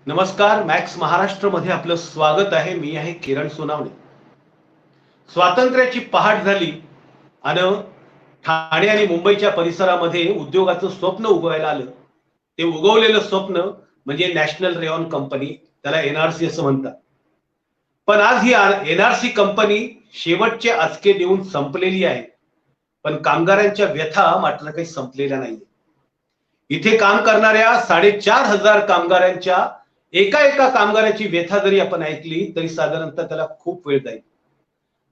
नमस्कार. मॅक्स महाराष्ट्र मध्ये आपलं स्वागत आहे. मी आहे किरण सोनावणे. स्वातंत्र्याची पहाट झाली आणि ठाणे आणि मुंबईच्या परिसरामध्ये उद्योगाचं स्वप्न उगवायला आलं. ते उगवलेलं स्वप्न म्हणजे नॅशनल रेऑन कंपनी, त्याला एनआरसी असं म्हणतात. पण आज ही एनआरसी कंपनी शेवटचे आचके देऊन संपलेली आहे. पण कामगारांच्या व्यथा मात्र काही संपलेल्या नाही. इथे काम करणाऱ्या 4,500 कामगारांच्या एका एका कामगाराची व्यथा जरी आपण ऐकली तरी साधारणतः त्याला खूप वेळ जाईल.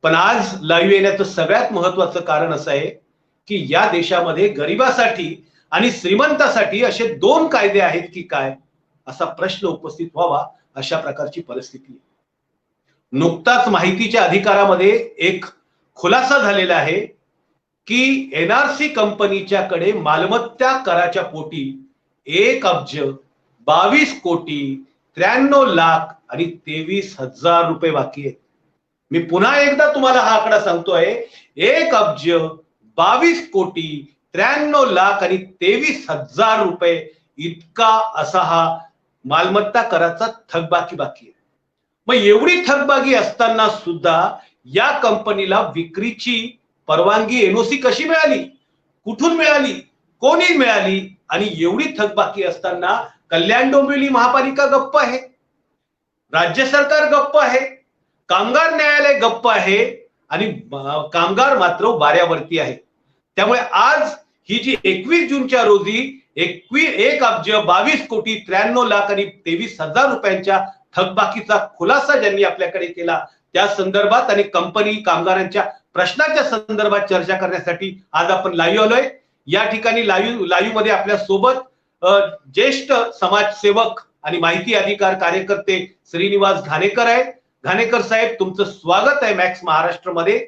पण आज लाईव्ह येण्याचं सगळ्यात महत्वाचं कारण असं आहे की या देशामध्ये गरिबासाठी आणि श्रीमंतासाठी असे दोन कायदे आहेत की काय, असा प्रश्न उपस्थित व्हावा अशा प्रकारची परिस्थिती आहे. नुकताच माहितीच्या अधिकारामध्ये एक खुलासा झालेला आहे की एनआरसी कंपनीच्याकडे मालमत्ता कराच्या पोटी 1,22,23,93,00,000 आणि 23,000 रुपये बाकी आहेत. मी पुन्हा एकदा तुम्हाला हा आकडा सांगतोय, 1,22,23,93,00,000 आणि 23,000 रुपये इतका असा हा मालमत्ता कराचा थकबाकी बाकी आहे. मग एवढी थकबाकी असताना सुद्धा या कंपनीला विक्रीची परवानगी एनओसी कशी मिळाली, कुठून मिळाली, कोणी मिळाली आणि एवढी थकबाकी असताना कल्याण डोंबिवली महापालिका गप्प आहे, राज्य सरकार गप्प आहे, कामगार न्यायालय गप्प आहे आणि कामगार मात्र वाऱ्यावरती आहे. त्यामुळे आज ही जी 21 जूनच्या रोजी 1,22,23,93,00,000 आणि 23,000 रुपयांच्या थकबाकीचा खुलासा ज्यांनी आपल्याकडे केला त्या संदर्भात आणि कंपनी कामगारांच्या प्रश्नाच्या संदर्भात चर्चा करण्यासाठी आज आपण लाईव्ह आलोय. या ठिकाणी लाईव्ह मध्ये आपल्या सोबत ज्येष्ठ समाजसेवक आणि माहिती अधिकार कार्यकर्ते श्रीनिवास घाणेकर आहेत. घाणेकर साहेब, तुमचं स्वागत आहे मॅक्स महाराष्ट्र मध्ये.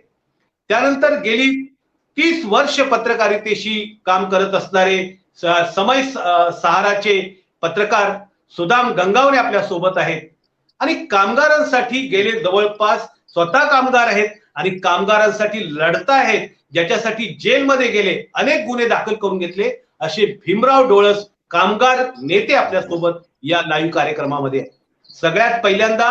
त्यानंतर गेली 30 वर्ष पत्रकारितेशी काम करत असणारे समय सहाराचे पत्रकार सुदाम गंगावणे आपल्या सोबत आहेत आणि कामगारांसाठी गेले जवळपास स्वतः कामगार आहेत आणि कामगारांसाठी लढत आहेत, ज्याच्यासाठी जेलमध्ये गेले, अनेक गुन्हे दाखल करून घेतले, असे भीमराव डोळस कामगार नेते आपल्या सोबत या लाईव्ह कार्यक्रमामध्ये. सगळ्यात पहिल्यांदा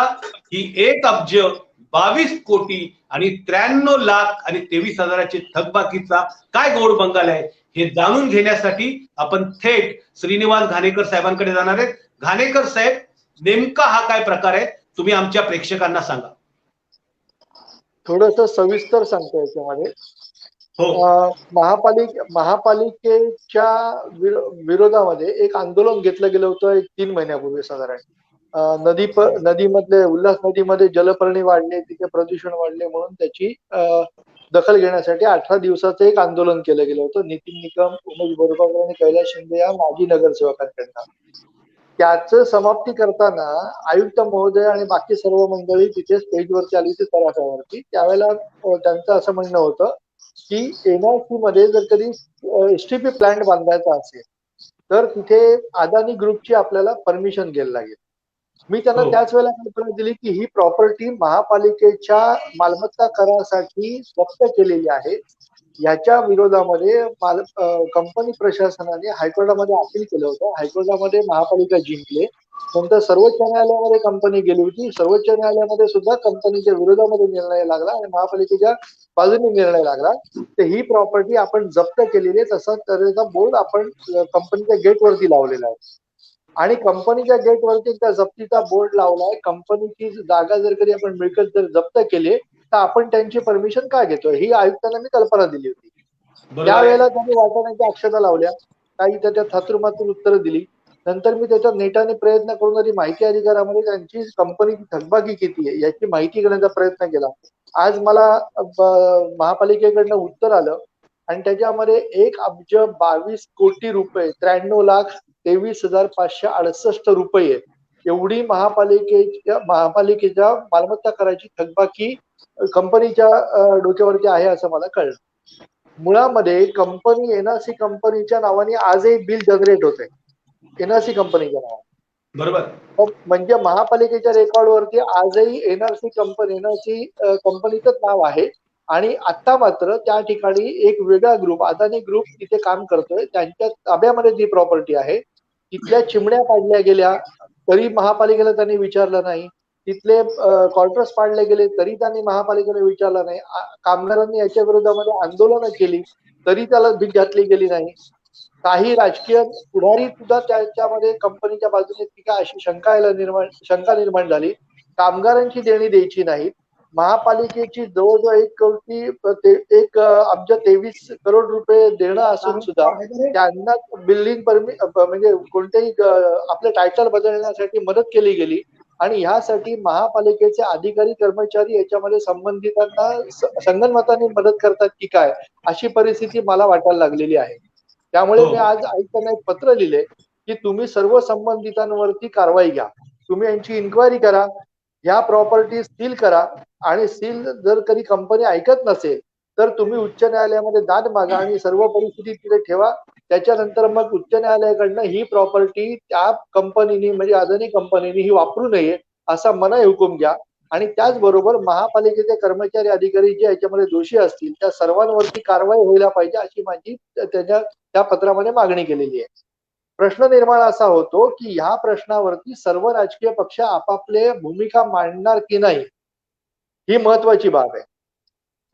ही 1,22,23,93,00,000 आणि 23,000ची थकबाकीचा काय गोड बंगाल आहे हे जाणून घेण्यासाठी आपण थेट श्रीनिवास घाणेकर साहेबांकडे जाणार आहेत. घाणेकर साहेब, नेमका हा काय प्रकार आहे, तुम्ही आमच्या प्रेक्षकांना सांगा. थोडस सविस्तर सांगतो याच्यामध्ये. हो. महापालिकेच्या विरोधामध्ये एक आंदोलन घेतलं गेलं होतं 3 महिन्यापूर्वी साधारण. नदीमधले उल्हास नदीमध्ये जलपर्णी वाढले, तिथे प्रदूषण वाढले म्हणून त्याची दखल घेण्यासाठी 18 दिवसाचं एक आंदोलन केलं गेलं होतं नितीन निकम, उमेश बोरगावकर आणि कैलास शिंदे या माजी नगरसेवकांकडनं. त्याचं समाप्ती करताना आयुक्त महोदय आणि बाकी सर्व मंडळी तिथे स्टेजवरती आली होती तराफ्यावरती. त्यावेळेला त्यांचं असं म्हणणं होतं की एनआरसी मध्ये जर कधी एसटीपी प्लांट बांधायचा असेल तर तिथे अदानी ग्रुपची आपल्याला परमिशन घ्यायला लागेल. मी त्यांना त्याच वेळेला कल्पना दिली की ही प्रॉपर्टी महापालिकेच्या मालमत्ता करासाठी जप्त केलेली आहे. याच्या विरोधामध्ये कंपनी प्रशासनाने हायकोर्टामध्ये अपील केलं होतं. हायकोर्टामध्ये महापालिका जिंकले. नंतर सर्वोच्च न्यायालयामध्ये कंपनी गेली होती. सर्वोच्च न्यायालयामध्ये सुद्धा कंपनीच्या विरोधामध्ये निर्णय लागला आणि महापालिकेच्या बाजूने निर्णय लागला. तर ही प्रॉपर्टी आपण जप्त केलेली आहे, तसा तऱ्हेचा बोर्ड आपण कंपनीच्या गेटवरती लावलेला आहे आणि कंपनीच्या गेटवरती त्या जप्तीचा बोर्ड लावलाय. कंपनीची जागा जर कधी आपण मिळकत जर जप्त केली तर आपण त्यांची परमिशन का घेतोय, ही आयुक्तांना मी कल्पना दिली होती. त्यावेळेला त्यांनी वाटाण्याच्या अक्षता लावल्या, काही त्याच्यात थातुरमातुर उत्तरं दिली. नंतर मी त्याच्यात नेटाने प्रयत्न करून आधी माहिती अधिकारामध्ये त्यांची कंपनीची थकबाकी किती आहे याची माहिती घेण्याचा प्रयत्न केला. आज मला महापालिकेकडनं उत्तर आलं आणि त्याच्यामध्ये 1,22,23,93,23,568 रुपये एवढी महापालिकेच्या मालमत्ता करायची थकबाकी कंपनीच्या डोक्यावरती आहे असं मला कळलं. मुळामध्ये कंपनी एनआरसी कंपनीच्या नावाने आजही बिल जनरेट होते एनआरसी कंपनीच्या नावाने, बरोबर. म्हणजे महापालिकेच्या रेकॉर्डवरती आजही एनआरसी कंपनीचंच नाव आहे. आणि आता मात्र त्या ठिकाणी एक वेगळा ग्रुप, अदानी ग्रुप तिथे काम करतोय. त्यांच्या ताब्यामध्ये जी प्रॉपर्टी आहे तिथल्या चिमण्या पाडल्या गेल्या, तरी महापालिकेला त्यांनी विचारलं नाही. तिथले क्वार्टर्स पाडले गेले तरी त्यांनी महापालिकेला विचारलं नाही. कामगारांनी याच्या विरोधामध्ये आंदोलनं केली तरी त्याला भीक घातली गेली नाही. काही राजकीय पुढारी सुद्धा त्याच्यामध्ये कंपनीच्या बाजूने टीका अशी शंका निर्माण झाली. कामगारांची देणी द्यायची नाही. महापालिकेची जवळजवळ 1 अब्ज 23 करोड रुपये देणं असून सुद्धा त्यांना बिल्डिंग म्हणजे कोणतेही आपले टायटल बदलण्यासाठी मदत केली गेली आणि ह्यासाठी महापालिकेचे अधिकारी कर्मचारी याच्यामध्ये संबंधितांना संगनमताने मदत करतात की काय अशी परिस्थिती मला वाटायला लागलेली आहे. त्यामुळे हो मी आज आयुक्तांना एक पत्र लिहिले की तुम्ही सर्व संबंधितांवरती कारवाई घ्या. तुम्ही यांची इन्क्वायरी करा. या प्रॉपर्टी सील करा आणि सील जर कधी कंपनी ऐकत नसेल तर तुम्ही उच्च न्यायालयामध्ये दाद मागा आणि सर्व परिस्थिती तिथे ठेवा. त्याच्यानंतर मग उच्च न्यायालयाकडनं ही प्रॉपर्टी त्या कंपनीने म्हणजे अदानी कंपनीने ही वापरू नये असा मनाई हुकूम घ्या आणि त्याचबरोबर महापालिकेचे कर्मचारी अधिकारी जे याच्यामध्ये दोषी असतील त्या सर्वांवरती कारवाई व्हायला पाहिजे अशी माझी त्या पत्रामध्ये मागणी केलेली आहे. प्रश्न निर्माण असा होतो की ह्या प्रश्नावरती सर्व राजकीय पक्ष आपापले भूमिका मांडणार की नाही ही महत्वाची बाब आहे.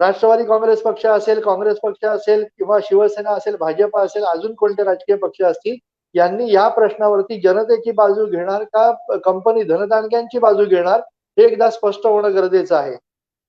राष्ट्रवादी काँग्रेस पक्ष असेल, काँग्रेस पक्ष असेल किंवा शिवसेना असेल, भाजप असेल, अजून कोणते राजकीय पक्ष असतील यांनी या प्रश्नावरती जनतेची बाजू घेणार का कंपनी धनदानक्यांची बाजू घेणार हे एकदा स्पष्ट होणं गरजेचं आहे.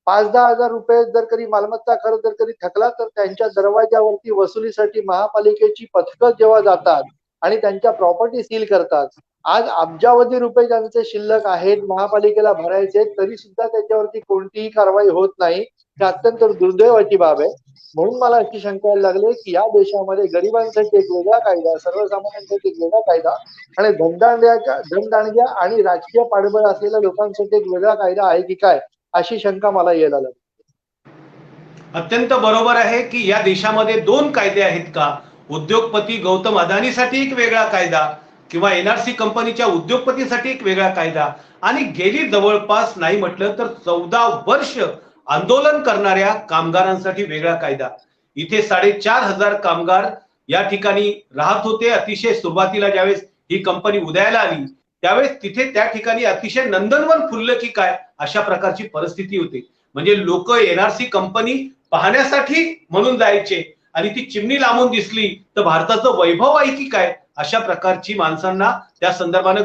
5-10 हजार रुपये जर कधी मालमत्ता कर जर कधी थकला तर त्यांच्या दरवाजावरती वसुलीसाठी महापालिकेची पथकं जेव्हा जातात आणि त्यांच्या प्रॉपर्टी सील करतात. आज अब्जावधी रुपये ज्यांचे शिल्लक आहेत महापालिकेला भरायचे तरी सुद्धा त्याच्यावरती कोणतीही कारवाई होत नाही. ही अत्यंत दुर्दैवाची बाब आहे. म्हणून मला अशी शंका यायला लागली की या देशामध्ये गरिबांसाठी एक वेगळा कायदा, सर्वसामान्यांसाठी एक वेगळा कायदा आणि धनदांडग्या आणि राजकीय पाठबळ असलेल्या लोकांसाठी एक वेगळा कायदा आहे की काय अशी शंका मला यायला लागली. अत्यंत बरोबर आहे की या देशामध्ये दोन कायदे आहेत का? उद्योगपती गौतम अदानीसाठी एक वेगळा कायदा किंवा एनआरसी कंपनीच्या उद्योगपतीसाठी एक वेगळा कायदा आणि गेली जवळपास नाही म्हटलं तर 14 वर्ष आंदोलन करणाऱ्या कामगारांसाठी वेगळा कायदा. इथे 4,500 कामगार या ठिकाणी राहत होते. अतिशय सुरुवातीला ज्यावेळेस ही कंपनी उदयाला आली त्यावेळेस तिथे त्या ठिकाणी अतिशय नंदनवन फुललं की काय अशा प्रकारची परिस्थिती होती. म्हणजे लोक एनआरसी कंपनी पाहण्यासाठी म्हणून जायचे आणि ती चिमणी लांबून दिसली तर भारताचं वैभव आहे की काय अशा प्रकारची माणसांना त्या संदर्भानं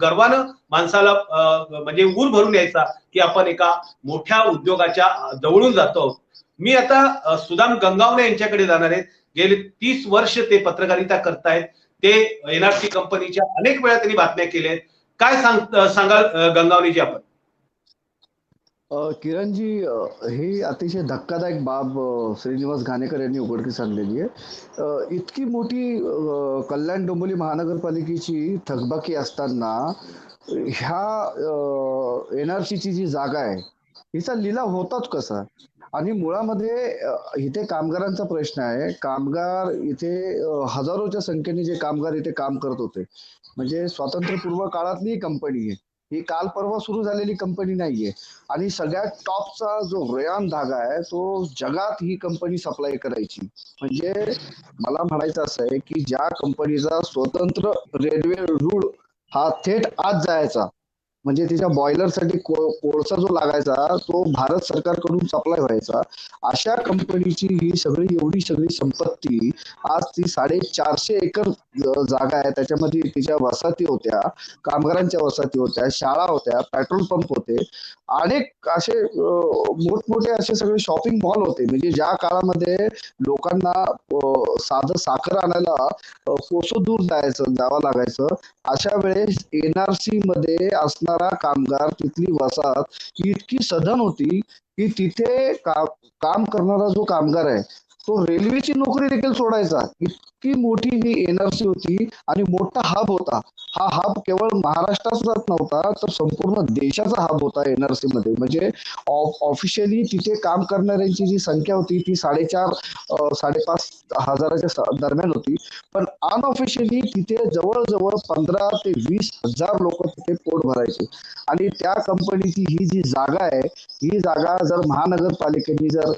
गर्वानं माणसाला म्हणजे ऊर भरून यायचा की आपण एका मोठ्या उद्योगाच्या जवळून जातो. मी आता सुदाम गंगावणे यांच्याकडे जाणार आहे. गेले 30 वर्ष ते पत्रकारिता करतायत. ते एनआरसी कंपनीच्या अनेक वेळा त्यांनी बातम्या केल्या आहेत. काय सांगाल गंगावणेजी आपण? किरणजी, ही अतिशय धक्कादायक बाब श्रीनिवास घाणेकर यांनी उघडकीस आणलेली आहे. इतकी मोठी कल्याण डोंबिवली महानगरपालिकेची थकबाकी असताना ह्या एनआरसीची जी जागा आहे हिचा लिलाव होताच कसा? आणि मुळामध्ये इथे कामगारांचा प्रश्न आहे. कामगार इथे हजारोच्या संख्येने जे कामगार इथे काम करत होते, म्हणजे स्वातंत्र्यपूर्व काळातली कंपनी आहे ही, काल परवा सुरू झालेली कंपनी नाहीये. आणि सगळ्यात टॉपचा जो रेयान धागा आहे तो जगात ही कंपनी सप्लाय करायची. म्हणजे मला म्हणायचं असं आहे की ज्या कंपनीचा स्वतंत्र रेल्वे रूळ हा थेट आत जायचा, म्हणजे तिच्या बॉयलरसाठी कोळसा जो लागायचा तो भारत सरकारकडून सप्लाय व्हायचा, अशा कंपनीची ही एवढी सगळी संपत्ती आज ती 450 एकर जागा आहे. त्याच्यामध्ये तिच्या वसाहती होत्या, कामगारांच्या वसाहती होत्या, शाळा होत्या, पेट्रोल पंप होते, अनेक असे मोठमोठे असे सगळे शॉपिंग मॉल होते. म्हणजे ज्या काळामध्ये लोकांना साधं साखर आणायला कोसो दूर जावं लागायचं, अशा वेळेस एनआरसी मध्ये असणारा कामगार, तिथली वसाहत ही इतकी सधन होती की तिथे काम करणारा जो कामगार आहे तो रेल्वेची नोकरी देखील सोडायचा. इतकी मोठी ही एनआरसी होती आणि मोठा हब होता. हा हब केवळ महाराष्ट्राचाच नव्हता तर संपूर्ण देशाचा हब होता एनआरसी मध्ये. म्हणजे ऑफिशियली तिथे काम करणाऱ्यांची जी संख्या होती ती 4,500 हजाराच्या दरम्यान होती, पण अनऑफिशियली तिथे जवळजवळ 15 ते 20 हजार लोक तिथे पोट भरायचे. आणि त्या कंपनीची ही जी जागा आहे ही जागा जर महानगरपालिकेने जर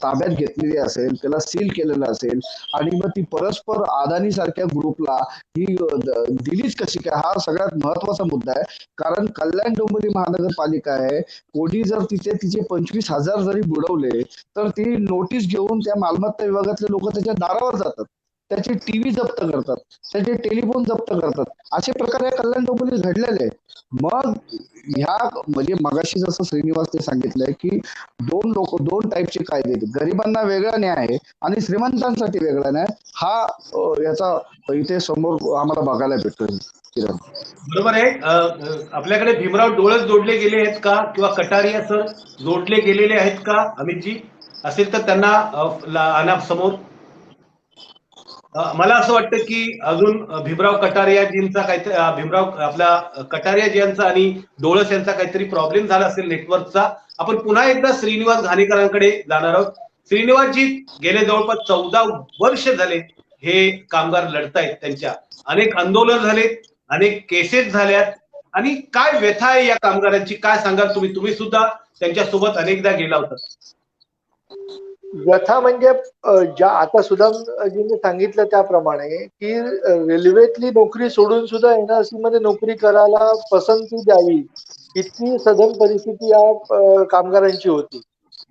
ताब्यात घेतलेली असेल त्याला सील केलेलं असेल आणि मग ती परस्पर अदानी सारख्या ग्रुपला ही दिलीच कशी काय, हा सगळ्यात महत्वाचा मुद्दा आहे. कारण कल्याण डोंबिवली महानगरपालिका आहे, कोणी जर तिथे तिचे 25,000 जरी बुडवले तर ती नोटीस घेऊन त्या मालमत्ता विभागातले लोक त्याच्या दारावर जातात, त्याचे टीव्ही जप्त करतात, त्याचे टेलिफोन जप्त करतात. असे प्रकार या कल्याण डोंबिवलीत घडलेले आहेत. मग ह्या म्हणजे मगाशी जसं श्रीनिवास ते सांगितलंय की दोन टाईपचे कायदे आहेत. गरिबांना वेगळा न्याय आहे आणि श्रीमंतांसाठी वेगळा न्याय. हा याचा इथे समोर आम्हाला बघायला भेटतोय किरण. बरोबर आहे. आपल्याकडे भीमराव डोळस जोडले गेले आहेत का, किंवा कटारिया सर जोडले गेलेले आहेत का अमितजी? असेल तर त्यांना आणा समोर. मला असं वाटतं की अजून भीमराव कटारियाजींचा काहीतरी भीमराव आपला कटारियाजींचा आणि डोळस यांचा काहीतरी प्रॉब्लेम झाला असेल नेटवर्कचा. आपण पुन्हा एकदा श्रीनिवास घाणेकरांकडे जाणार आहोत. श्रीनिवासजी, गेले जवळपास 14 वर्ष झाले हे कामगार लढतायत, त्यांच्या अनेक आंदोलन झाले, अनेक केसेस झाल्यात, आणि काय व्यथा आहे या कामगारांची, काय सांगाल तुम्ही? तुम्ही सुद्धा त्यांच्यासोबत अनेकदा गेला होता. व्यथा म्हणजे ज्या आता सुदामजींनी सांगितलं त्याप्रमाणे की रेल्वेतली नोकरी सोडून सुद्धा एनआरसी मध्ये नोकरी करायला पसंती द्यावी, इतकी सधन परिस्थिती या कामगारांची होती.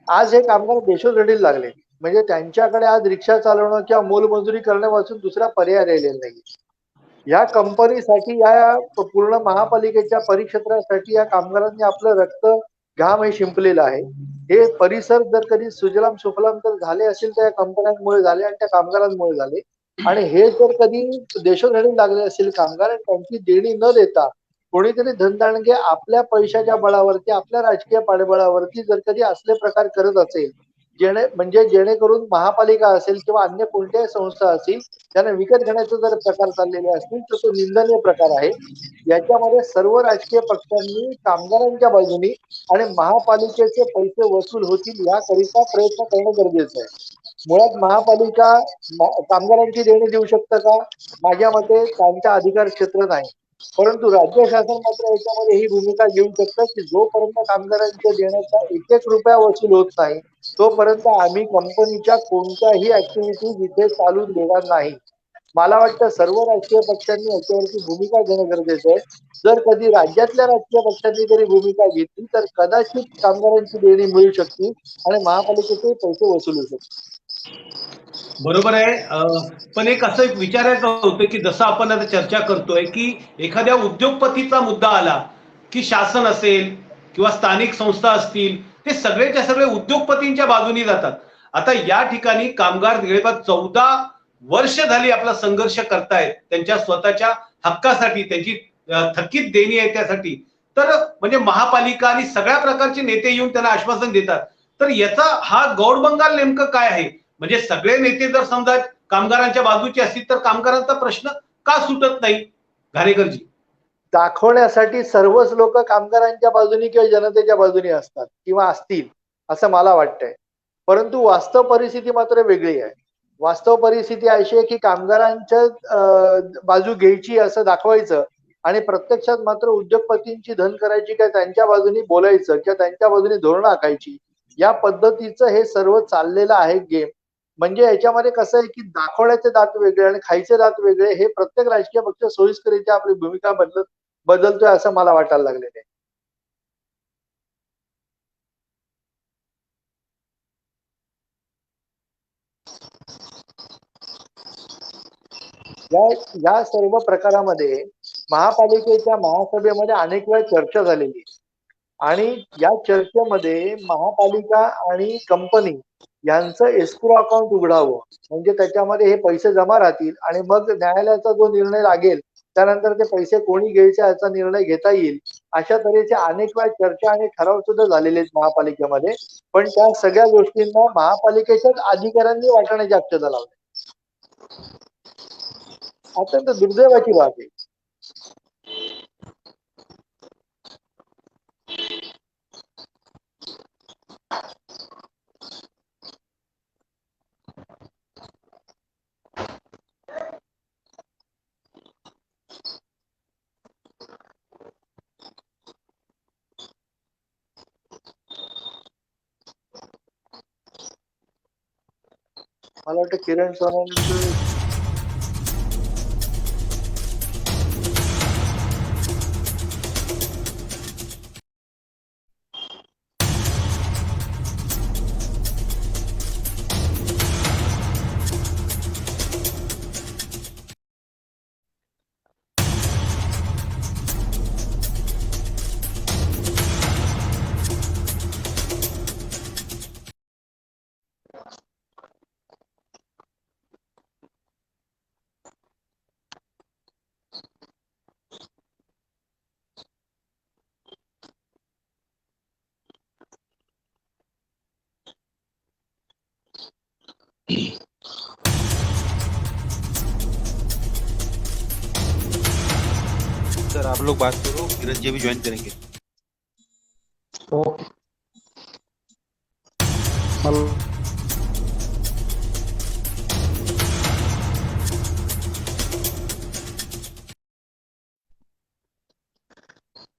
आज हे कामगार देशोधडीला लागले, म्हणजे त्यांच्याकडे आज रिक्षा चालवणं किंवा मोलमजुरी करण्यापासून दुसरा पर्याय राहिलेला नाही. या कंपनीसाठी, या पूर्ण महापालिकेच्या परिक्षेत्रासाठी या कामगारांनी आपलं रक्त, घाम हे शिंपलेलं आहे. हे परिसर जर कधी सुजलाम सुफलाम तर झाले असेल तर या कंपन्यांमुळे झाले आणि त्या कामगारांमुळे झाले. आणि हे जर कधी देशोधडी लागले असेल कामगार, त्यांची देणी न देता कोणीतरी धनदांडगे आपल्या पैशाच्या बळावरती, आपल्या राजकीय पाठबळावरती जर कधी असले प्रकार करत असेल, जेणेकरून महापालिका असेल किंवा अन्य कोणत्याही संस्था असतील त्यांना विकत घेण्याचे जर प्रकार चाललेले असतील तर तो निंदनीय प्रकार आहे. याच्यामध्ये सर्व राजकीय पक्षांनी कामगारांच्या बाजूनी आणि महापालिकेचे पैसे वसूल होतील याकरिता प्रयत्न करणं गरजेचं आहे. मुळात महापालिका कामगारांची देणी देऊ शकतं का? माझ्या मते त्यांचा अधिकार क्षेत्र नाही. परंतु राज्य शासन मात्र याच्यामध्ये ही भूमिका घेऊ शकतं की जोपर्यंत कामगारांच्या देण्याचा एक रुपया वसूल होत नाही तोपर्यंत आम्ही कंपनीच्या कोणत्याही ऍक्टिव्हिटीज इथे चालू देणार नाही. मला वाटतं सर्व राजकीय पक्षांनी याच्यावरती भूमिका घेणं गरजेचं आहे. जर कधी राज्यातल्या राजकीय पक्षांनी तरी भूमिका घेतली तर कदाचित कामगारांची देणी मिळू शकतील आणि महापालिकेचे पैसे वसूल होऊ शकतील. बरोबर आहे. पण एक असं विचारायचं होतं की जसं आपण आता चर्चा करतोय की एखाद्या उद्योगपतीचा मुद्दा आला की शासन असेल किंवा स्थानिक संस्था असतील, ते सगळेच्या सगळे उद्योगपतींच्या बाजूनी जातात. आता या ठिकाणी कामगार जवळपास 14 वर्ष झाली आपला संघर्ष करतायत त्यांच्या स्वतःच्या हक्कासाठी, त्यांची थकीत देणी आहे त्यासाठी. तर म्हणजे महापालिका आणि सगळ्या प्रकारचे नेते येऊन त्यांना आश्वासन देतात. तर याचा हा गौडबंगाल नेमकं काय आहे? म्हणजे सगळे नेते जर समजा कामगारांच्या बाजूचे असतील तर कामगारांचा प्रश्न का सुटत नाही, घाणेकरजी? दाखवण्यासाठी सर्वच लोक कामगारांच्या बाजूनी किंवा जनतेच्या बाजूनी असतात किंवा असतील असं मला वाटतंय. परंतु वास्तव परिस्थिती मात्र वेगळी आहे. वास्तव परिस्थिती अशी आहे की कामगारांच्या बाजू घ्यायची असं दाखवायचं आणि प्रत्यक्षात मात्र उद्योगपतींची धन करायची किंवा त्यांच्या बाजूनी बोलायचं किंवा त्यांच्या बाजूनी धोरणं आखायची, या पद्धतीचं हे सर्व चाललेलं आहे गेम. म्हणजे याच्यामध्ये कसं आहे की दाखवण्याचे दात वेगळे आणि खायचे दात वेगळे, हे प्रत्येक राजकीय पक्ष सोयीस्करित्या आपली भूमिका बदलतोय असं मला वाटायला लागलेलं आहे. या या सर्व प्रकारामध्ये महापालिकेच्या महासभेमध्ये अनेक वेळा चर्चा झालेली आहे आणि या चर्चेमध्ये महापालिका आणि कंपनी यांचं एस्क्रो अकाउंट उघडावं, म्हणजे त्याच्यामध्ये हे पैसे जमा राहतील आणि मग न्यायालयाचा जो निर्णय लागेल त्यानंतर ते पैसे कोणी घ्यायचे याचा निर्णय घेता येईल. अशा तऱ्हेच्या अनेक वेळा चर्चा आणि ठराव सुद्धा झालेले आहेत महापालिकेमध्ये. पण त्या सगळ्या गोष्टींना महापालिकेच्याच अधिकाऱ्यांनी वाटण्याची अक्षता लावली. अत्यंत दुर्दैवाची बाब आहे. मला वाटतं किरण सोनवणेचं सर आप लोग बात करो, किरण जी भी ज्वाइन करेंगे। ओके. मला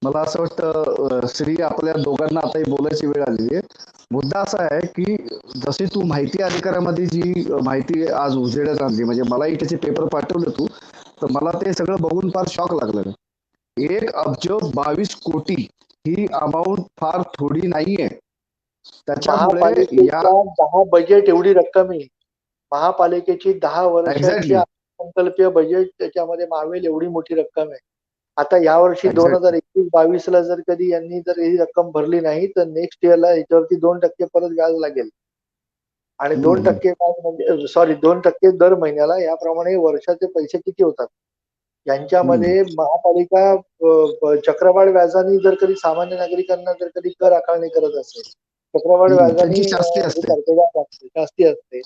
मला असं वाटतं श्री आपल्या दोघांना आता बोलायची वेळ आली आहे. मुद्दा असा आहे की जशी तू माहिती अधिकारामध्ये जी माहिती आज उजेडात आणली, म्हणजे मलाही त्याचे पेपर पाठवले तू, तर मला ते सगळं बघून फार शॉक लागलं. 1 अब्ज 22 कोटी ही अमाऊंट फार थोडी नाहीये. त्याच्यामुळे या महापालिकेचा 10 बजेट एवढी रक्कम आहे. महापालिकेची 10 वर्षाची एक्झॅक्टली अर्थसंकल्पीय बजेट त्याच्यामध्ये मावेल एवढी मोठी रक्कम आहे. आता यावर्षी एक्झॅक्टली 2021-22 ला जर कधी यांनी जर ही रक्कम भरली नाही तर नेक्स्ट इयरला याच्यावरती 2% परत व्याज लागेल. आणि 2% व्याज म्हणजे सॉरी 2% दर महिन्याला, याप्रमाणे वर्षाचे पैसे किती होतात? यांच्यामध्ये महापालिका चक्रवाढ व्याजाने जर कधी सामान्य नागरिकांना जर कधी कर आकारणी करत असेल, चक्रवाढ व्याजाने त्यांची शास्ती हे असते. करते शास्ती असते.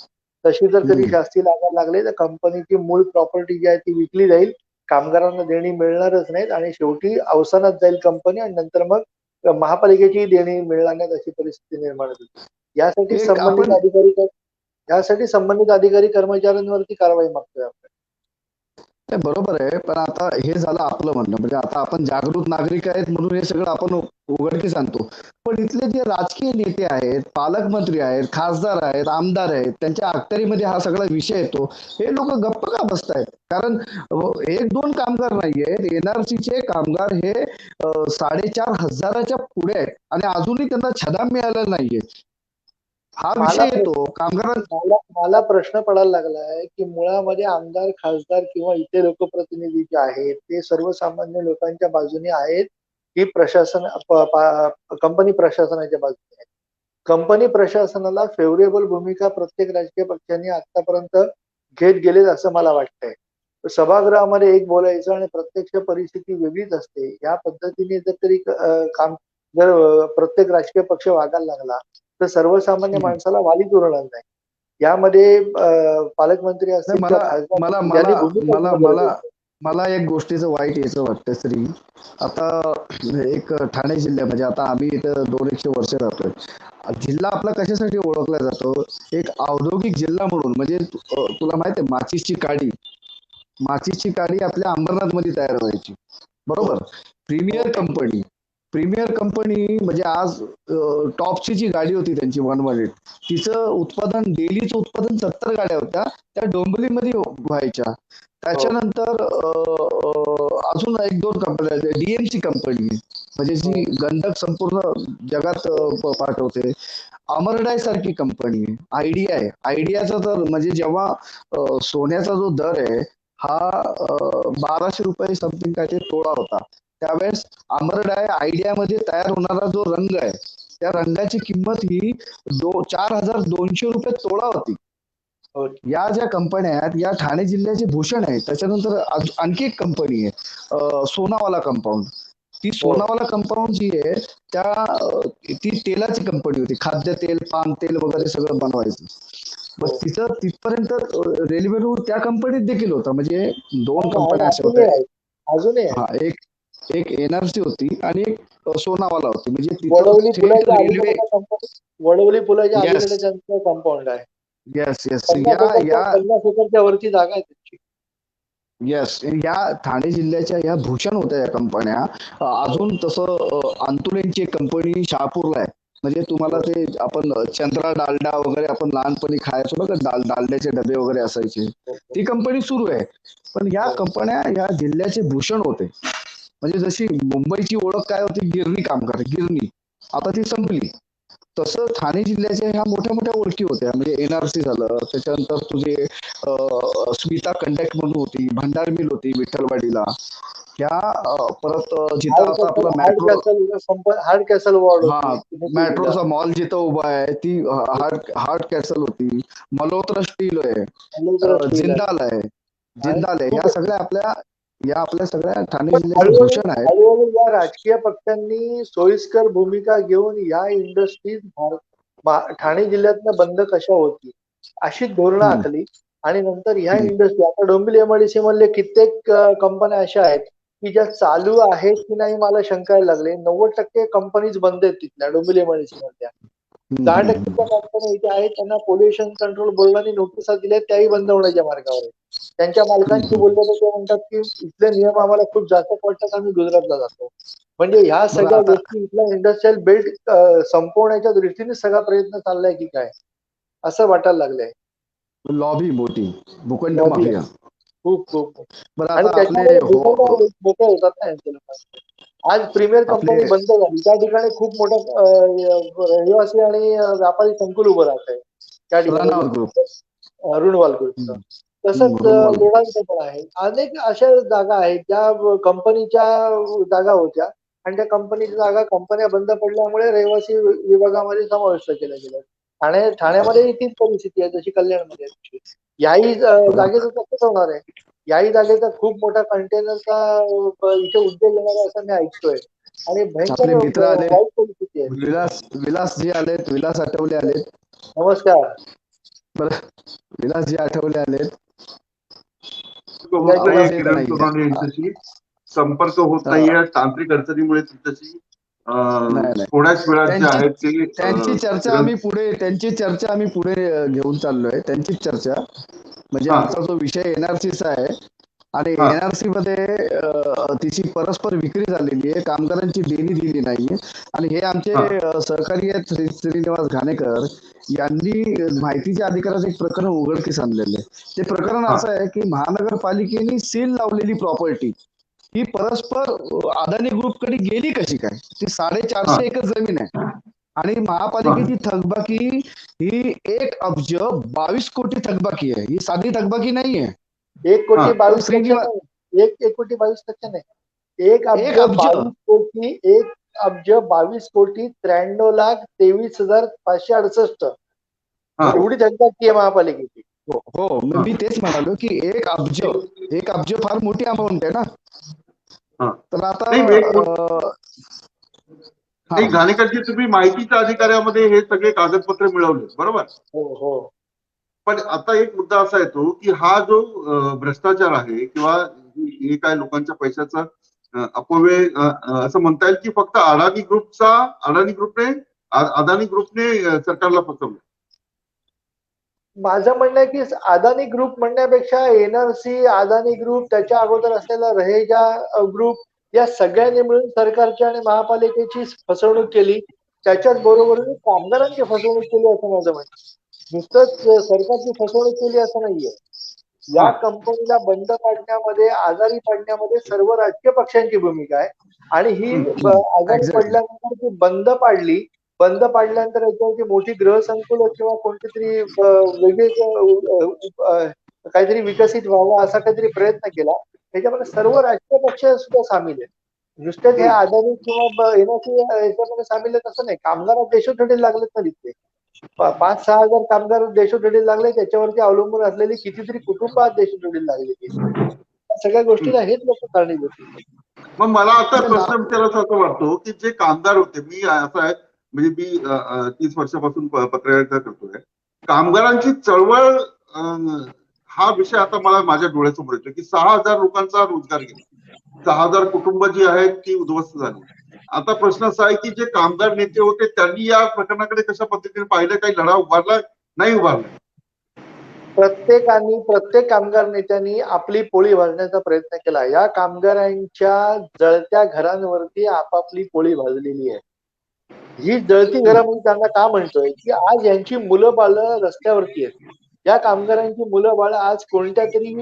तशी जर कधी हम्म. शास्ती लागायला लागली तर कंपनीची मूळ प्रॉपर्टी जी आहे ती विकली जाईल, कामगारांना देणी मिळणारच नाहीत आणि शेवटी अवसानात जाईल कंपनी आणि नंतर मग महापालिकेची देणी मिळणार नाहीत अशी परिस्थिती निर्माण होईल. यासाठी एक संबंधित आपण अधिकारी यासाठी संबंधित अधिकारी कर्मचाऱ्यांवरती कारवाई मागतोय आपण. नाही, बरोबर आहे, पण आता हे झालं आपलं म्हणणं, म्हणजे आता आपण जागृत नागरिक आहेत म्हणून हे सगळं आपण उघडकीस आणतो. पण इथले जे राजकीय नेते आहेत, पालकमंत्री आहेत, खासदार आहेत, आमदार आहेत, त्यांच्या अखत्यारीमध्ये हा सगळा विषय येतो. हे लोक गप्प का बसतायत? कारण 1-2 कामगार नाहीयेत. एनआरसीचे कामगार हे 4,500च्या पुढे आहेत आणि अजूनही त्यांना छदाम मिळालेला नाहीये. हा मला विषय येतो कामगारांना. मला मला प्रश्न पडायला लागलाय की मुळामध्ये आमदार, खासदार किंवा इतर लोकप्रतिनिधी जे आहेत ते सर्वसामान्य लोकांच्या बाजूने आहेत की कंपनी प्रशासनाच्या बाजूने आहेत? कंपनी प्रशासनाला फेवरेबल भूमिका प्रत्येक राजकीय पक्षांनी आतापर्यंत घेत गेलेत असं मला वाटतंय. सभागृहामध्ये एक बोलायचं आणि प्रत्यक्ष परिस्थिती वेगळीच असते. या पद्धतीने जर तरी काम जर प्रत्येक राजकीय पक्ष वागायला लागला तर सर्वसामान्य माणसाला वालीच उरणार नाही. यामध्ये पालकमंत्री नाही, असतील मला किंवा खासदार मला असतील यांनी मला भूमिका मला घेणं मला गरजेचं आहे. मला एक गोष्टीचं वाईट याचं वाटतं श्री. आता एक ठाणे जिल्हा, म्हणजे आता आम्ही इथं 200 वर्ष राहतोय. जिल्हा आपला कशासाठी ओळखला जातो? एक औद्योगिक जिल्हा म्हणून. म्हणजे तुला माहिती आहे माचीसची काडी आपल्या अंबरनाथ मध्ये तयार व्हायची, हो. बरोबर? प्रीमियर कंपनी प्रीमियर कंपनी म्हणजे आज टॉपची जी गाडी होती त्यांची 118, तिचं उत्पादन, डेलीचं उत्पादन 70 गाड्या होत्या, त्या डोंबिवलीमध्ये व्हायच्या. हो. त्याच्यानंतर अजून 1-2 कंपन्या, डीएमसी कंपनी म्हणजे जी हो. गंधक संपूर्ण जगात पाठवते. अमरडाय सारखी कंपनी, आयडियाचा तर म्हणजे जेव्हा सोन्याचा जो दर आहे हा 1200 रुपये समथिंग काय ते तोळा होता, त्यावेळेस अमरडाय आयडियामध्ये तयार होणारा जो रंग आहे त्या रंगाची किंमत ही 4,200 रुपये तोळा होती. हो. या ज्या कंपन्या आहेत या ठाणे जिल्ह्याचे भूषण आहे. त्याच्यानंतर आणखी एक कंपनी आहे सोनावाला कंपाऊंड. ती हो. सोनावाला कंपाऊंड जी आहे ती तेलाची कंपनी होती, खाद्य तेल, पाम तेल वगैरे सगळं बनवायचं. बस हो. तिथं तिथपर्यंत रेल्वे रूळ त्या कंपनीत देखील होता. म्हणजे 2 आणि कंपन्या अशा अजूनही होत्या. आहे. अजूनही आहे. हा, एक एक एनआरसी होती आणि एक सोनावाला होती. म्हणजे तिथं वडवली थेट पुलाच्या रेल्वे. अलीकडे कंपनी, वडवली पुलाच्या येस, अलीकडे त्यांचं कंपाऊंड आहे. Yes, yes. 50 एकरच्या 50 एकरच्या वरची जागा आहे त्यांची. येस, या ठाणे जिल्ह्याच्या या भूषण होत्या या कंपन्या. अजून तसं अंतुलेंची एक कंपनी शहापूरला आहे. म्हणजे तुम्हाला ते आपण चंद्रा डालडा वगैरे आपण लहानपणी खायचो बघा, डालड्याचे डबे वगैरे असायचे, ती कंपनी सुरू आहे. पण ह्या कंपन्या ह्या जिल्ह्याचे भूषण होते. म्हणजे जशी मुंबईची ओळख काय होती, गिरणी कामगार, गिरणी, आता ती संपली. तसं ठाणे जिल्ह्याच्या ह्या मोठ्या मोठ्या ओळखी होत्या. म्हणजे एनआरसी झालं, त्याच्यानंतर तुझे स्मिता कंडक्ट म्हणून होती, भंडार मिल होती विठ्ठलवाडीला, ह्या परत जिथं आता आपला मेट्रो, हार्ड कॅसल वॉर्ड हा, होती. मेट्रोचा मॉल जिथं उभा आहे ती हार्ड कॅसल होती. मल्होत्रा स्टील आहे, जिंदाल आहे, जिंदाल आहे. ह्या आपल्या सगळ्या ठाणे पण जिल्ह्याचे हळूहळू भूषण आहेत. हळूहळू या राजकीय पक्षांनी सोयीस्कर भूमिका घेऊन या इंडस्ट्रीज ठाणे जिल्ह्यातनं बंद कशा होती अशी धोरणं हम्म, आखली. आणि नंतर ह्या हम्म, इंडस्ट्री, आता डोंबिवली एमआयडीसी मधले कित्येक कंपन्या अशा आहेत की ज्या चालू आहेत की नाही मला शंकायला लागले. 90% कंपनीज बंद आहेत तिथल्या डोंबिवली एमआयडीसी मधल्या. हम्म, 10% कंपन्या इथे आहेत, त्यांना पोल्युशन कंट्रोल बोर्डाने नोटिसा दिल्या, त्याही बंद होण्याच्या मार्गावर आहेत. त्यांच्या मालकांशी बोललं तर ते म्हणतात की इथले नियम आम्हाला खूप जास्त पडतात, आम्ही गुजरातला जातो. म्हणजे ह्या बरं सगळ्या आता गोष्टी इथला इंडस्ट्रियल बेल्ट संपवण्याच्या दृष्टीने सगळा प्रयत्न चाललाय की काय असं वाटायला लागलंय. लॉबी मोठी, भूखंड लॉबी माफिया. खूप खूप. बरं आणि आता आपले त्याच्यामुळे भूखंड मोठे होतात ना यांचे लोकांचे. आज प्रीमियर आपले कंपनी बंद झाली, त्या ठिकाणी खूप मोठं रहिवासी आणि व्यापारी संकुल उभं राहत आहे त्या ठिकाणी, रनावर ग्रुप, अरुणवाल ग्रुपचं. तसंच ऋणवाल ग्रुप. लोणांचं पण आहे. अनेक अशा जागा आहेत ज्या कंपनीच्या जागा होत्या आणि त्या कंपनीच्या जागा कंपन्या बंद पडल्यामुळे रहिवासी विभागामध्ये समाविष्ट केल्या गेल्या. ठाण्यामध्येही तीच परिस्थिती आहे जशी कल्याणमध्ये आहे तशी. याही जागेचं तसंच होणार आहे. याही जागेचा खूप मोठा कंटेनरचा इथे उद्योग येणार आहे असं मी ऐकतोय. आणि भयंकर आपले मित्र आले, वाईट परिस्थिती आहे. विलास विलास जी आलेत, विलास आठवले आलेत. नमस्कार. बरं, विलास जी आठवले आलेत. होत नाहीये आवाज येत किरण नाहीये. सोनवणे यांच्याशी. संपर्क होत अं, नाहीये तांत्रिक अडचणीमुळे तुमच्याशी. नाही नाही, थोड्याच वेळात जे त्यांची आहेत ते त्यांची चर्चा किरण. आम्ही पुढे त्यांची चर्चा आम्ही पुढे घेऊन चाललोय. त्यांचीच चर्चा, म्हणजे हा आमचा जो विषय एनआरसीचा आहे, आणि हा एनआरसी मध्ये तिची परस्पर विक्री झालेली आहे, कामगारांची देणी दिली नाहीये. आणि हे आमचे हा सहकारी आहेत श्रीनिवास घाणेकर यांनी माहितीच्या अधिकाराचं एक प्रकरण उघडकीस आणलेलं आहे. ते प्रकरण हा असं आहे की महानगरपालिकेने सील लावलेली प्रॉपर्टी ही परस्पर अदानी ग्रुपकडे गेली कशी काय. ती हा 450 एकर जमीन आहे आणि हा महापालिकेची थकबाकी ही 1 अब्ज 22 कोटी थकबाकी आहे. ही साधी थकबाकी नाहीये. 1 कोटी तर 22 लक्ष श्रीनिवास, नाही, 1 कोटी 22 लक्ष नाही, 1 अब्ज 1 अब्ज 22 कोटी, 1 अब्ज 22 कोटी 93,23,568. हा एवढी थकबाकी आहे महापालिकेची. हो हो, हा मी तेच म्हणालो की 1 अब्ज, 1 अब्ज फार मोठी अमाऊंट आहे ना. हा तर आता नाही हा, नाही घाणेकरची तुम्ही माहितीच्या अधिकाऱ्यामध्ये हे सगळे कागदपत्र मिळवले बरोबर. हो हो. पण आता एक मुद्दा असा येतो की हा जो भ्रष्टाचार आहे किंवा हे काय लोकांच्या पैशाचा अपव्यय असं म्हणता येईल की फक्त अदानी ग्रुपने सरकारला फसवलं. माझं म्हणणं आहे की अदानी ग्रुप म्हणण्यापेक्षा एनआरसी, अदानी ग्रुप, त्याच्या अगोदर असलेला रहेजा ग्रुप, या सगळ्यांनी मिळून सरकारची आणि महापालिकेची फसवणूक केली. त्याच्याच बरोबरीने कामगारांची फसवणूक केली असं माझं म्हणणं. नुसतंच सरकारची फसवणूक केली असं नाहीये. हा या कंपनीला बंद पाडण्यामध्ये, आजारी पाडण्यामध्ये सर्व राजकीय पक्षांची भूमिका आहे. आणि ही आजारी एक्झॅक्टली. पडल्यानंतर ती बंद पाडली. बंद पाडल्यानंतर याच्यावरती मोठी गृहसंकुल किंवा कोणती तरी वेगळी काहीतरी विकसित व्हावं असा काहीतरी प्रयत्न केला. त्याच्यामध्ये सर्व राजकीय पक्ष सुद्धा सामील आहेत. नुसतेच हे अदानी किंवा एनआरसी याच्यामध्ये सामील आहेत असं नाही. कामगार देशोधडीला लागलेत ना तिथे. 5-6 हजार कामगार देशोधडीला लागले. त्याच्यावरती अवलंबून असलेली कितीतरी कुटुंब आज देशोधडीला लागलेली आहेत. सगळ्या गोष्टीला हेच लोक कारणीभूत आहेत. मग मला आता म्हणजे प्रश्न विचारायचा असं वाटतो की जे कामगार होते, मी असं आहे म्हणजे मी 30 वर्षापासून पत्रकारिता करतोय. कामगारांची चळवळ हा विषय आता मला माझ्या डोळ्यासमोर येतो की 6,000 लोकांचा रोजगार गेला, 6,000 कुटुंब जी आहेत ती उद्ध्वस्त झाली. आता प्रश्न असा आहे की जे कामगार नेते होते त्यांनी या प्रकरणाकडे कशा पद्धतीने पाहिलं, काही लढा उभारला नाही उभारला. प्रत्येक कामगार नेत्यांनी आपली पोळी भाजण्याचा प्रयत्न केला. या कामगारांच्या जळत्या घरांवरती आपापली पोळी भाजलेली आहे. ही जळती घरं म्हणून त्यांना का म्हणतोय की आज यांची मुलं बाळं रस्त्यावरती आहेत. या कामगारांची मुलं बाळं आज कोणत्या तरी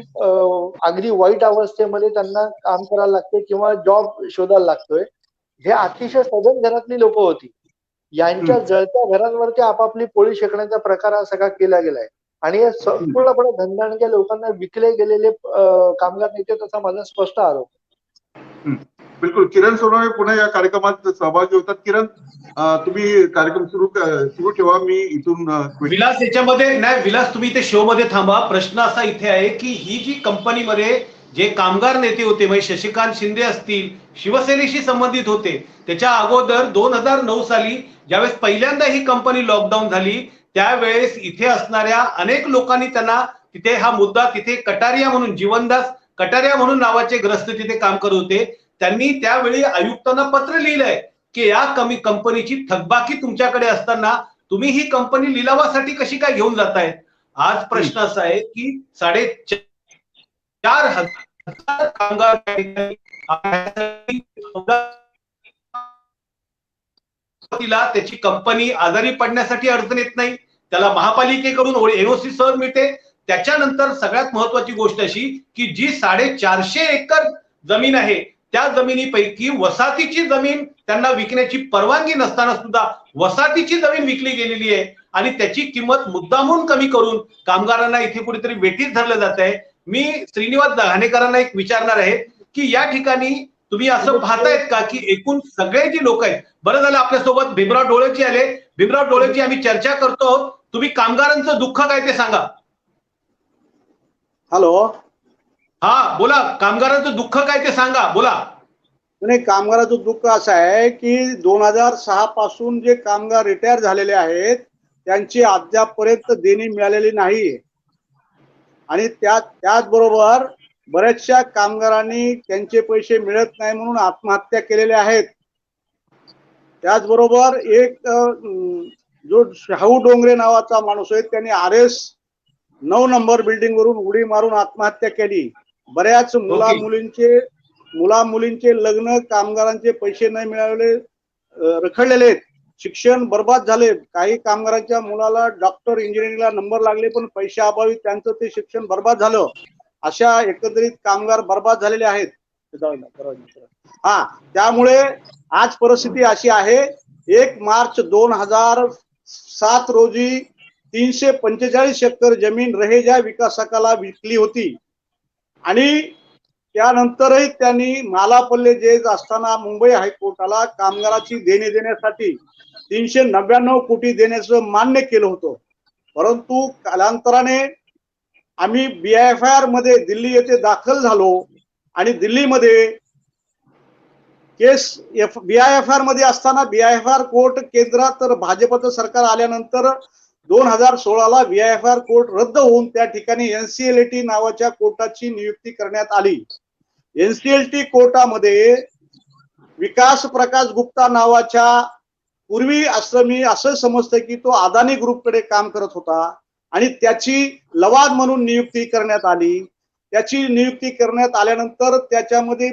अगदी वाईट अवस्थेमध्ये त्यांना काम करायला लागते किंवा जॉब शोधायला लागतोय. हे अतिशय सधन घरातली लोक होती. यांच्या जळत्या घरांवरती आपापली पोळी शेकण्याचा प्रकार हा सगळा केला गेलाय आणि या संपूर्णपणे धनदांडक्या लोकांना विकले गेलेले कामगार नेते तसा माझा स्पष्ट आरोप. बिलकुल. किरण सोनवणे पुन्हा या कार्यक्रमात सहभागी होतात. किरण, तुम्ही कार्यक्रम सुरू ठेवा. मी इथून विलास याच्यामध्ये नाही, विलास तुम्ही ते शो मध्ये थांबा. प्रश्न असा इथे आहे की ही जी कंपनीमध्ये जे कामगार नेते होते म्हणजे शशिकांत शिंदे असतील, शिवसेनेशी संबंधित होते, त्याच्या अगोदर 2009 साली ज्यावेळेस पहिल्यांदा ही कंपनी लॉकडाऊन झाली त्यावेळेस इथे असणाऱ्या अनेक लोकांनी त्यांना तिथे हा मुद्दा तिथे कटारिया म्हणून जीवनदास कटारिया म्हणून नावाचे ग्रस्त तिथे काम करत होते. त्यांनी त्यावेळी आयुक्तांना पत्र लिहिलंय की या कंपनीची थकबाकी तुमच्याकडे असताना तुम्ही ही कंपनी लिलावासाठी कशी काय घेऊन जाताय. आज प्रश्न असा आहे की 4,500 कामगार त्याची कंपनी आजारी पडण्यासाठी अडचण येत नाही, त्याला महापालिकेकडून एनओसी सहज मिळते. त्याच्यानंतर सगळ्यात महत्वाची गोष्ट अशी की जी 450 एकर जमीन आहे त्या जमिनीपैकी वसाहतीची जमीन त्यांना विकण्याची परवानगी नसताना सुद्धा वसाहतीची जमीन विकली गेलेली आहे आणि त्याची किंमत मुद्दामून कमी करून कामगारांना इथे कुठेतरी वेठीस धरलं जात आहे. मी श्रीनिवास दहानेकरांना एक विचारणार आहे की या ठिकाणी तुम्ही असं पाहतायत का की एकूण सगळे जी लोक आहेत, बरं झालं आपल्यासोबत भीमराव डोळेजी आले. भीमराव डोळेजी, आम्ही चर्चा करतो, तुम्ही कामगारांचं दुःख काय ते सांगा. हॅलो, हा बोला, कामगारांचं दुःख काय ते सांगा, बोला. नाही, कामगाराचं दुःख असं आहे की 2006 पासून जे कामगार रिटायर झालेले आहेत त्यांची अद्यापर्यंत देणी मिळालेली नाही आणि त्याचबरोबर बऱ्याचशा कामगारांनी त्यांचे पैसे मिळत नाही म्हणून आत्महत्या केलेल्या आहेत. त्याचबरोबर एक जो शाहू डोंगरे नावाचा माणूस आहे त्यांनी RS 9 नंबर बिल्डिंग वरून उडी मारून आत्महत्या केली. बऱ्याच मुला मुलींचे लग्न कामगारांचे पैसे नाही मिळाले रखडलेले आहेत. शिक्षण बर्बाद झाले. काही कामगारांच्या मुलाला डॉक्टर इंजिनिअरिंगला नंबर लागले पण पैशाअभावी त्यांचं ते शिक्षण बर्बाद झालं. अशा एकंदरीत कामगार बर्बाद झालेले आहेत. त्यामुळे आज परिस्थिती अशी आहे. 1 मार्च 2007 रोजी 345 एकर जमीन रहेजा विकासकाला विकली होती आणि त्यानंतरही त्यांनी मालापल्ले जज असताना मुंबई हायकोर्टाला कामगाराची देणी देण्यासाठी 399 कोटी देण्याचं मान्य केलं होतं. परंतु कालांतराने आम्ही BIFR मध्ये दिल्ली येथे दाखल झालो आणि दिल्लीमध्ये केस BIFR मध्ये असताना BIFR कोर्ट केंद्रात तर भाजपचं सरकार आल्यानंतर 2016ला BIFR कोर्ट रद्द होऊन त्या ठिकाणी NCLT नावाच्या कोर्टाची नियुक्ती करण्यात आली. NCLT कोर्टामध्ये विकास प्रकाश गुप्ता नावाच्या पूर्वी असं मी असं समजतं की तो अदानी ग्रुपकडे काम करत होता आणि त्याची लवाद म्हणून नियुक्ती करण्यात आली. त्याची नियुक्ती करण्यात आल्यानंतर त्याच्यामध्ये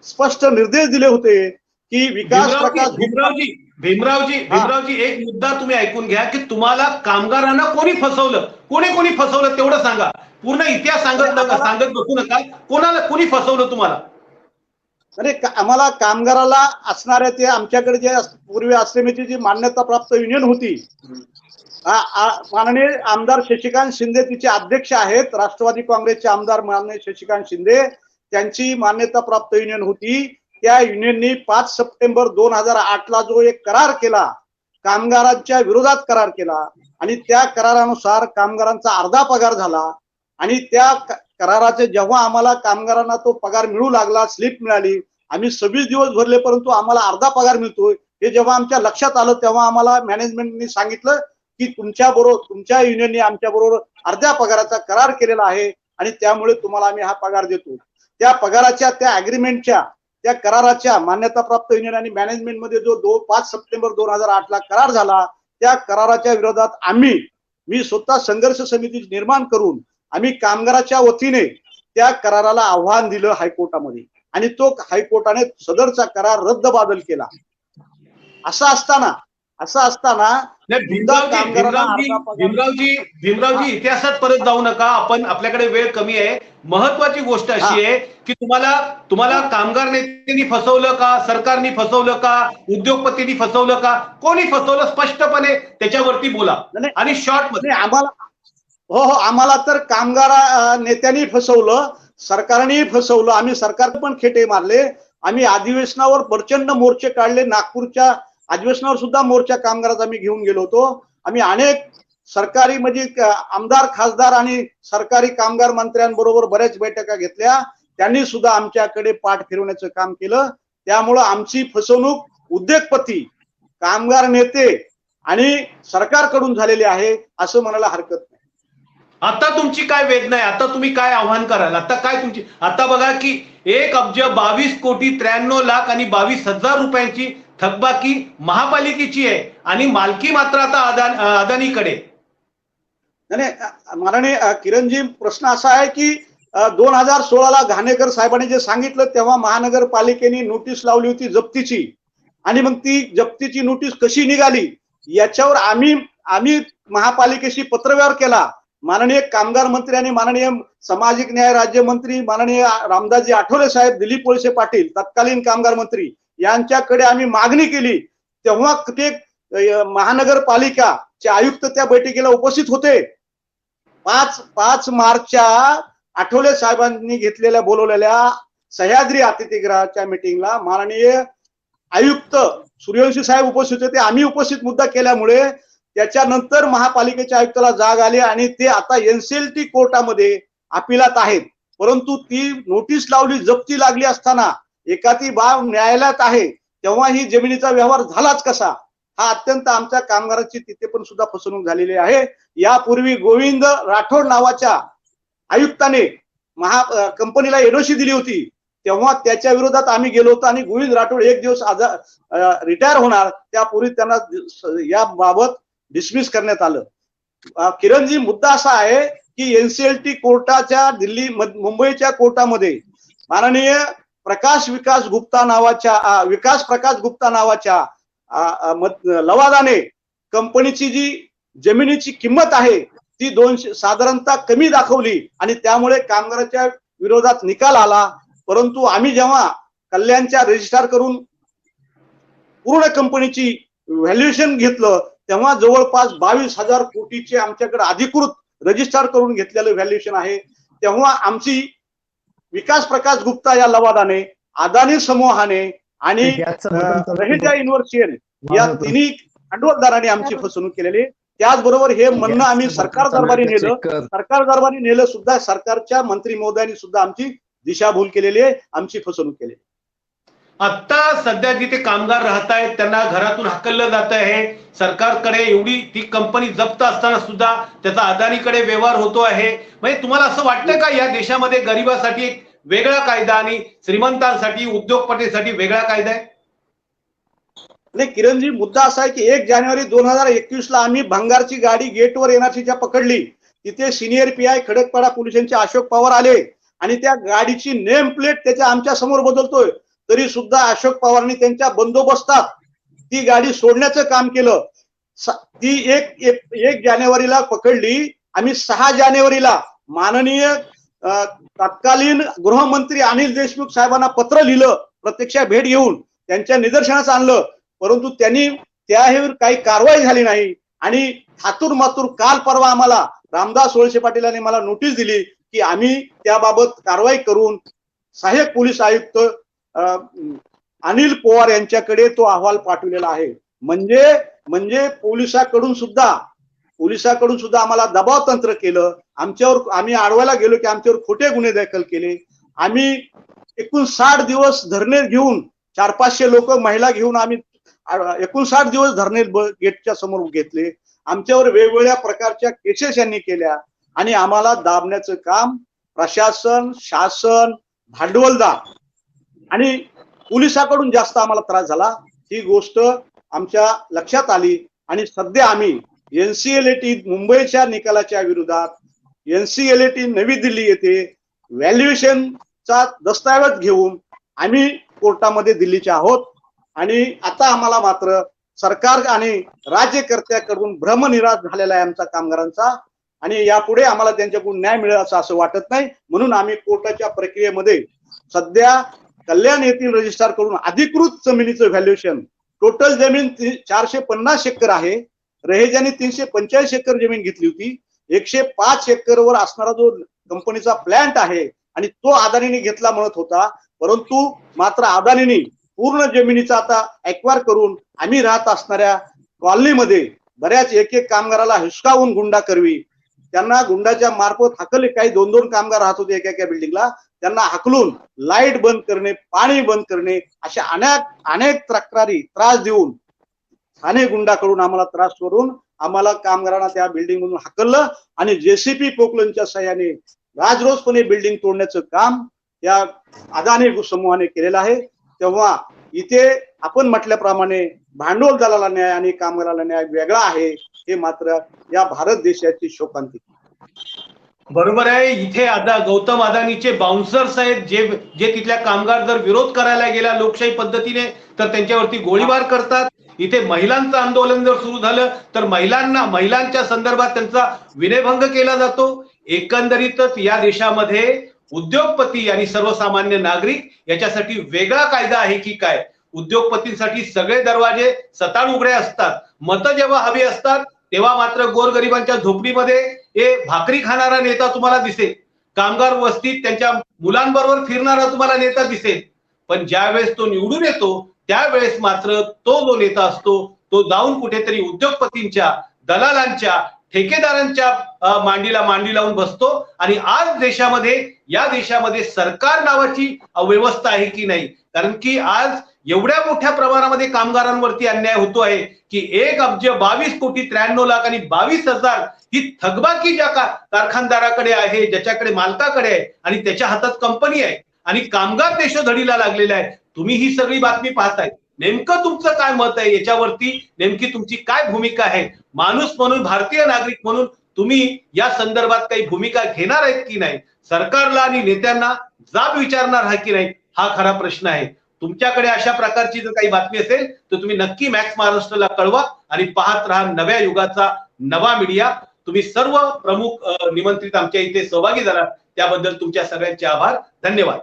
स्पष्ट निर्देश दिले होते की विकास प्रकाश भीमरावजी एक मुद्दा तुम्ही ऐकून घ्या की तुम्हाला कामगारांना कोणी फसवलं तेवढं सांगा. पूर्ण इतिहास सांगत बसू नका. कोणी फसवलं तुम्हाला? अरे आम्हाला कामगाराला असणाऱ्या ते आमच्याकडे जे पूर्वी आश्रमीची जी मान्यता प्राप्त युनियन होती, माननीय आमदार शशिकांत शिंदे तिचे अध्यक्ष आहेत. राष्ट्रवादी काँग्रेसचे आमदार माननीय शशिकांत शिंदे त्यांची मान्यता प्राप्त युनियन होती. त्या युनियननी 5 सप्टेंबर 2008ला जो एक करार केला, कामगारांच्या विरोधात करार केला आणि त्या करारानुसार कामगारांचा अर्धा पगार झाला आणि त्या कराराचे जेव्हा आम्हाला कामगारांना तो पगार मिळू लागला, स्लिप मिळाली, आम्ही 26 दिवस भरले परंतु आम्हाला अर्धा पगार मिळतोय हे जेव्हा आमच्या लक्षात आलं तेव्हा आम्हाला मॅनेजमेंटनी सांगितलं की तुमच्या युनियनने आमच्या बरोबर अर्ध्या पगाराचा करार केलेला आहे आणि त्यामुळे तुम्हाला आम्ही हा पगार देतो. त्या पगाराच्या त्या अग्रीमेंटच्या त्या कराराच्या मान्यताप्राप्त युनियन आणि मॅनेजमेंट मध्ये जो 5 सप्टेंबर 2008ला करार झाला त्या कराराच्या विरोधात मी स्वतः संघर्ष समिती निर्माण करून आम्ही कामगाराच्या वतीने त्या कराराला आव्हान दिलं हायकोर्टामध्ये आणि तो हायकोर्टाने सदरचा करार रद्दबादल केला. असं असताना नाही, सुद्धा कामगारांना अर्धा पगार भीमरावजी इतिहासात परत जाऊ नका. आपण आपल्याकडे वेळ कमी आहे. महत्वाची गोष्ट अशी आहे की तुम्हाला कामगार नेत्यांनी फसवलं का, सरकारने फसवलं का, उद्योगपतींनी फसवलं का, कोणी फसवलं स्पष्टपणे त्याच्यावरती बोला नाही, आणि शॉर्ट मध्ये. नाही, आम्हाला तर कामगार नेत्यांनी फसवलं, सरकारने फसवलं. आम्ही सरकार पण खेटे मारले. आम्ही अधिवेशनावर प्रचंड मोर्चे काढले. नागपूरच्या अधिवेशनावर सुद्धा मोर्चा कामगाराचा आम्ही घेऊन गेलो होतो. आम्ही अनेक सरकारी म्हणजे आमदार, खासदार आणि सरकारी कामगार मंत्र्यांबरोबर बऱ्याच बैठका घेतल्या. त्यांनी सुद्धा आमच्याकडे पाठ फिरवण्याचं काम केलं. त्यामुळं आमची फसवणूक उद्योगपती, कामगार नेते आणि सरकारकडून झालेली आहे असं म्हणायला हरकत नाही. आता तुमची काय वेदना आहे? आता तुम्ही काय आव्हान कराल? आता काय तुमची? आता बघा की 1,22,93,00,000 आणि 22,000 रुपयांची थकबाकी महापालिकेची आहे आणि मालकी मात्र आता अदानीकडे. नाही, माननीय किरणजी, प्रश्न असा आहे की 2016ला घाणेकर साहेबांनी जे सांगितलं तेव्हा महानगरपालिकेने नोटीस लावली होती जप्तीची, आणि मग ती जप्तीची नोटीस कशी निघाली याच्यावर आम्ही महापालिकेशी पत्रव्यवहार केला. माननीय कामगार मंत्री आणि माननीय सामाजिक न्याय राज्यमंत्री माननीय रामदासजी आठवले साहेब, दिलीप वळसे पाटील तत्कालीन कामगार मंत्री यांच्याकडे आम्ही मागणी केली. तेव्हा ते महानगरपालिकाचे आयुक्त त्या बैठकीला उपस्थित होते. 5 मार्चच्या आठवले साहेबांनी बोलवलेल्या सह्याद्री अतिथीगृहाच्या मीटिंगला माननीय आयुक्त सूर्यवंशी साहेब उपस्थित होते. आम्ही उपस्थित मुद्दा केल्यामुळे त्याच्यानंतर महापालिकेच्या आयुक्ताला जाग आली आणि ते आता NCLT कोर्टामध्ये अपिलात आहेत. परंतु ती नोटीस लावली, जप्ती लागली असताना एखादी बाब न्यायालयात आहे, तेव्हा ही जमिनीचा व्यवहार झालाच कसा? हा अत्यंत आमच्या कामगारांची तिथे पण सुद्धा फसवणूक झालेली आहे. यापूर्वी गोविंद राठोड नावाच्या आयुक्ताने कंपनीला NOC दिली होती, तेव्हा त्याच्या विरोधात आम्ही गेलो होतो आणि गोविंद राठोड एक दिवस रिटायर होणार त्यापूर्वी त्यांना या बाबत डिसमिस करण्यात आलं. किरणजी, मुद्दा असा आहे की NCLT कोर्टाच्या मुंबईच्या कोर्टामध्ये माननीय विकास प्रकाश गुप्ता नावाच्या लवादाने कंपनीची जी जमिनीची किंमत आहे ती 200 साधारणतः कमी दाखवली आणि त्यामुळे कामगाराच्या विरोधात निकाल आला. परंतु आम्ही जेव्हा कल्याणच्या रजिस्ट्रार करून पूर्ण कंपनीची व्हॅल्युएशन घेतलं तेव्हा जवळपास 22,000 कोटीचे आमच्याकडे अधिकृत रजिस्टर करून घेतलेलं व्हॅल्युएशन आहे. तेव्हा आमची विकास प्रकाश गुप्ता या लवादाने, अदानी समूहाने आणि रहेजा युनिव्हर्सिटी या तिन्ही भांडवलदारांनी आमची फसवणूक केलेली. त्याचबरोबर हे म्हणणं आम्ही सरकार दरबारी नेलं सुद्धा सरकारच्या मंत्री महोदयांनी सुद्धा आमची दिशाभूल केलेली आहे, आमची फसवणूक केली. आता सध्या जिथे कामगार राहत आहेत त्यांना घरातून हकललं जात आहे. सरकारकडे एवढी ती कंपनी जप्त असताना सुद्धा त्याचा अदानीकडे व्यवहार होतो आहे. म्हणजे तुम्हाला असं वाटतं का या देशामध्ये गरिबासाठी एक वेगळा कायदा आणि श्रीमंतांसाठी, उद्योगपतींसाठी वेगळा कायदा आहे? नाही किरणजी, मुद्दा असा आहे की 1 जानेवारी 2021ला आम्ही भंगारची गाडी गेटवर NRCच्या पकडली. तिथे सिनियर PI खडकपाडा पोलिसांचे अशोक पवार आले आणि त्या गाडीची नेम प्लेट त्याच्या आमच्या समोर बदलतोय, तरी सुद्धा अशोक पवारांनी त्यांच्या बंदोबस्तात ती गाडी सोडण्याचं काम केलं. ती 1 जानेवारीला पकडली. आम्ही 6 जानेवारीला माननीय तत्कालीन गृहमंत्री अनिल देशमुख साहेबांना पत्र लिहिलं, प्रत्यक्ष भेट घेऊन त्यांच्या निदर्शनास आणलं, परंतु त्यांनी त्यावर काही कारवाई झाली नाही. आणि हातूर मातूर काल परवा आम्हाला रामदास वळसे पाटीलांनी मला नोटीस दिली की आम्ही त्याबाबत कारवाई करून सहाय्यक पोलीस आयुक्त अनिल पवार यांच्याकडे तो अहवाल पाठवलेला आहे. म्हणजे पोलिसांकडून सुद्धा आम्हाला दबाव तंत्र केलं. आम्ही अडवायला गेलो की आमच्यावर खोटे गुन्हे दाखल केले. आम्ही एकूण 60 दिवस धरणे घेऊन 400-500 लोक महिला घेऊन आम्ही 59 दिवस धरणे गेटच्या समोर घेतले. आमच्यावर वेगवेगळ्या प्रकारच्या केसेस यांनी केल्या आणि आम्हाला दाबण्याचं काम प्रशासन, शासन, भांडवलदार आणि पोलिसांकडून जास्त आम्हाला त्रास झाला. ही गोष्ट आमच्या लक्षात आली आणि सध्या आम्ही NCLT मुंबईच्या निकालाच्या विरोधात NCLT नवी दिल्ली येथे व्हॅल्युएशनचा दस्तऐवज घेऊन आम्ही कोर्टामध्ये दिल्लीचे आहोत आणि आता आम्हाला मात्र सरकार आणि राज्यकर्त्याकडून भ्रमनिराश झालेला आहे आमचा कामगारांचा, आणि यापुढे आम्हाला त्यांच्याकडून न्याय मिळेल असं वाटत नाही. म्हणून आम्ही कोर्टाच्या प्रक्रियेमध्ये सध्या कल्याण येथील रजिस्ट्रार कडून अधिकृत जमिनीचं व्हॅल्युएशन, टोटल जमीन 450 एकर आहे. रहेजाने 345 एकर जमीन घेतली होती. 105 एकरवर असणारा जो कंपनीचा प्लांट आहे आणि तो अदानीने घेतला म्हणत होता, परंतु मात्र अदानीने पूर्ण जमिनीचा आता एक्वायर करून आम्ही राहत असणाऱ्या कॉलनीमध्ये बऱ्याच एक कामगाराला हिसकावून गुंडा करवी, त्यांना गुंडाच्या मार्फत हाकले, काही 2-2 कामगार राहत होते एका बिल्डिंगला, त्यांना हाकलून लाईट बंद करणे, पाणी बंद करणे, अशा अनेक तक्रारी त्रास देऊन अनेक गुंडाकडून आम्हाला त्रास करून आम्हाला कामगारांना त्या बिल्डिंग मधून हाकललं आणि जेसीपी पोकलनच्या सहाय्याने राजरोसपणे बिल्डिंग तोडण्याचं काम या अदानी समूहाने केलेलं आहे. तेव्हा इथे आपण म्हटल्याप्रमाणे भांडवल दलाला न्याय आणि कामगाराला न्याय वेगळा आहे, हे मात्र या भारत देशाची शोकांतिका. बरोबर आहे. इथे आता गौतम अदानीचे बाउन्सर्स आहेत, जे तिथल्या कामगार जर विरोध करायला गेला लोकशाही पद्धतीने तर त्यांच्यावरती गोळीबार करतात. इथे महिलांचं आंदोलन जर सुरू झालं तर महिलांच्या संदर्भात त्यांचा विनयभंग केला जातो. एकंदरीतच या देशामध्ये उद्योगपती आणि सर्वसामान्य नागरिक याच्यासाठी वेगळा कायदा आहे की काय? उद्योगपतींसाठी सगळे दरवाजे सताड उघडे असतात. मतं जेव्हा हवी असतात तेव्हा मात्र गोरगरिबांच्या झोपडीमध्ये हे भाकरी खाणारा नेता तुम्हाला दिसेल, कामगार वस्तीत त्यांच्या मुलांबरोबर फिरणारा तुम्हाला नेता दिसेल. पण ज्यावेळेस तो निवडून येतो त्यावेळेस मात्र तो जो नेता असतो तो जाऊन कुठेतरी उद्योगपतींच्या, दलालांच्या, ठेकेदारांच्या मांडीला मांडी लावून बसतो. आणि आज या देशामध्ये सरकार नावाची व्यवस्था आहे की नाही? कारण की आज एवढ्या मोठ्या प्रमाणामध्ये कामगारांवरती अन्याय होतो आहे की 1,22,23,00,000 आणि 22,000 ही थकबाकी ज्या कारखानदाराकडे आहे, ज्याच्याकडे मालकाकडे आहे आणि त्याच्या हातात कंपनी आहे आणि कामगार देशोधडीला लागलेला आहे. तुम्ही ही सगळी बातमी पाहताय. नेमकं तुमचं काय मत आहे याच्यावरती? नेमकी तुमची काय भूमिका आहे? माणूस म्हणून, भारतीय नागरिक म्हणून तुम्ही या संदर्भात काही भूमिका घेणार आहेत की नाही? सरकारला आणि नेत्यांना जाब विचारणार आहे की नाही? हा खरा प्रश्न आहे. तुमच्याकडे अशा प्रकारची जर काही बातमी असेल तर तुम्ही नक्की मॅक्स महाराष्ट्राला कळवा आणि पाहत राहा नव्या युगाचा नवा मीडिया. तुम्ही सर्व प्रमुख निमंत्रित आमच्या इथे सहभागी झाला त्याबद्दल तुमच्या सगळ्यांचे आभार. धन्यवाद.